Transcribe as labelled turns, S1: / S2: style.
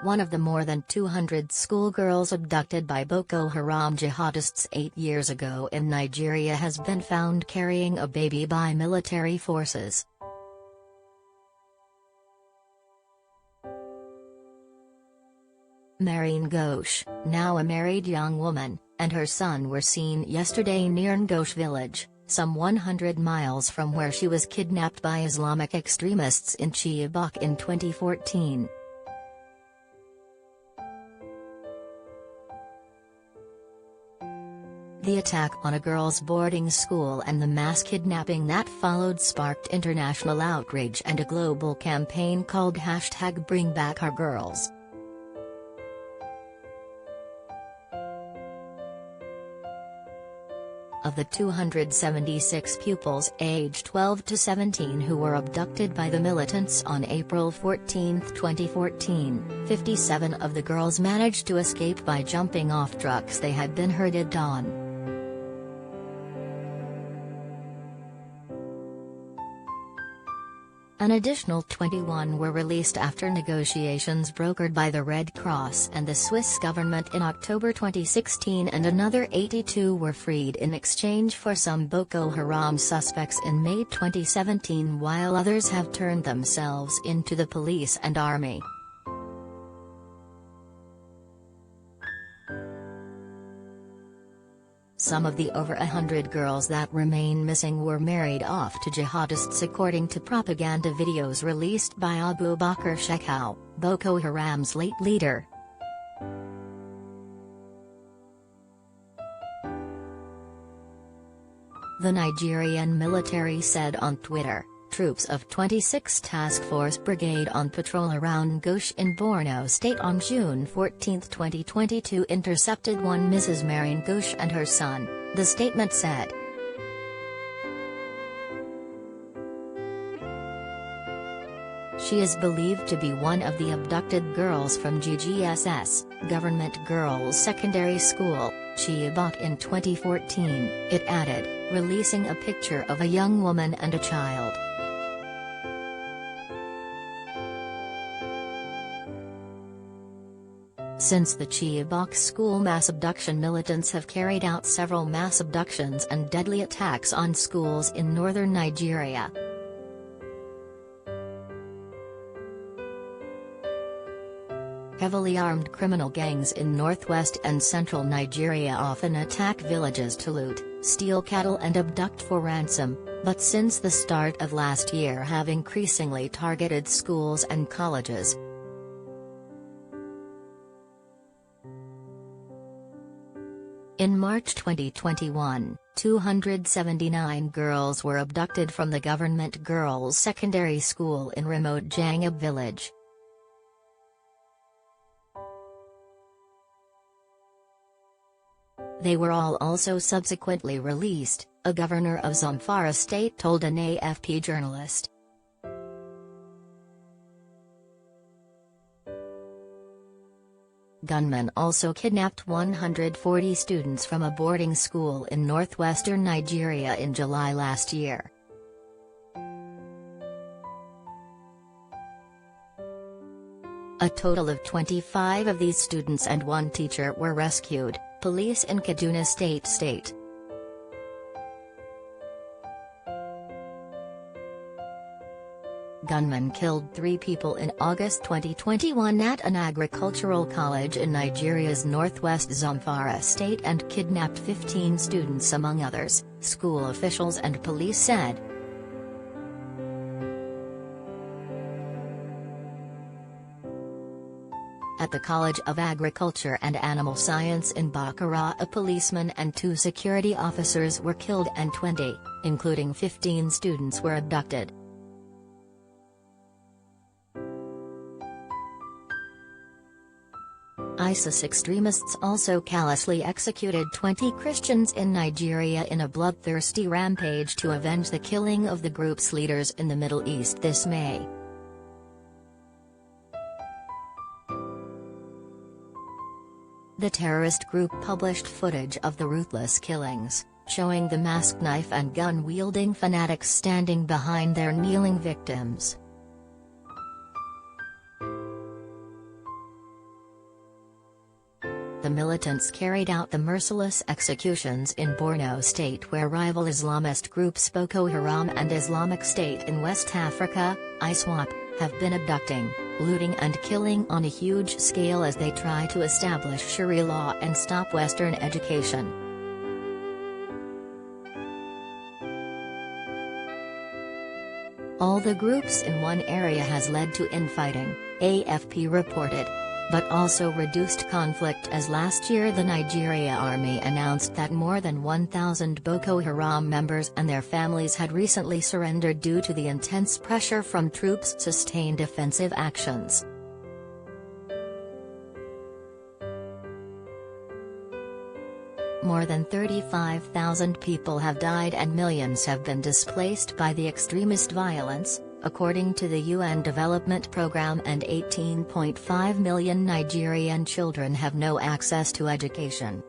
S1: One of the more than 200 schoolgirls abducted by Boko Haram jihadists 8 years ago in Nigeria has been found carrying a baby by military forces. Ngoshe, now a married young woman, and her son were seen yesterday near Ngoshe village, some 100 miles from where she was kidnapped by Islamic extremists in Chibok in 2014. The attack on a girls' boarding school and the mass kidnapping that followed sparked international outrage and a global campaign called #BringBackOurGirls. Of the 276 pupils aged 12 to 17 who were abducted by the militants on April 14, 2014, 57 of the girls managed to escape by jumping off trucks they had been herded on. An additional 21 were released after negotiations brokered by the Red Cross and the Swiss government in October 2016, and another 82 were freed in exchange for some Boko Haram suspects in May 2017, while others have turned themselves into the police and army. Some of the over 100 girls that remain missing were married off to jihadists according to propaganda videos released by Abu Bakr Shekau, Boko Haram's late leader. The Nigerian military said on Twitter, troops of 26th Task Force Brigade on patrol around Ngoshe in Borno State on June 14, 2022 intercepted one Mrs. Ngoshe and her son, the statement said. She is believed to be one of the abducted girls from GGSS, Government Girls Secondary School, Chibok in 2014, it added, releasing a picture of a young woman and a child. Since the Chibok school mass abduction, militants have carried out several mass abductions and deadly attacks on schools in northern Nigeria. Heavily armed criminal gangs in northwest and central Nigeria often attack villages to loot, steal cattle and abduct for ransom, but since the start of last year have increasingly targeted schools and colleges. In March 2021, 279 girls were abducted from the Government Girls Secondary School in remote Jangab village. They were all also subsequently released, a governor of Zamfara state told an AFP journalist. Gunmen also kidnapped 140 students from a boarding school in northwestern Nigeria in July last year. A total of 25 of these students and one teacher were rescued, police in Kaduna State. Gunmen killed 3 people in August 2021 at an agricultural college in Nigeria's northwest Zamfara state and kidnapped 15 students among others, school officials and police said. At the College of Agriculture and Animal Science in Bakara, a policeman and 2 security officers were killed and 20, including 15 students, were abducted. ISIS extremists also callously executed 20 Christians in Nigeria in a bloodthirsty rampage to avenge the killing of the group's leaders in the Middle East this May. The terrorist group published footage of the ruthless killings, showing the masked knife and gun-wielding fanatics standing behind their kneeling victims. The militants carried out the merciless executions in Borno State, where rival Islamist groups Boko Haram and Islamic State in West Africa, ISWAP, have been abducting, looting and killing on a huge scale as they try to establish Sharia law and stop Western education. All the groups in one area has led to infighting, AFP reported, but also reduced conflict, as last year the Nigeria army announced that more than 1,000 Boko Haram members and their families had recently surrendered due to the intense pressure from troops' sustained offensive actions. More than 35,000 people have died and millions have been displaced by the extremist violence, according to the UN Development Programme, and 18.5 million Nigerian children have no access to education.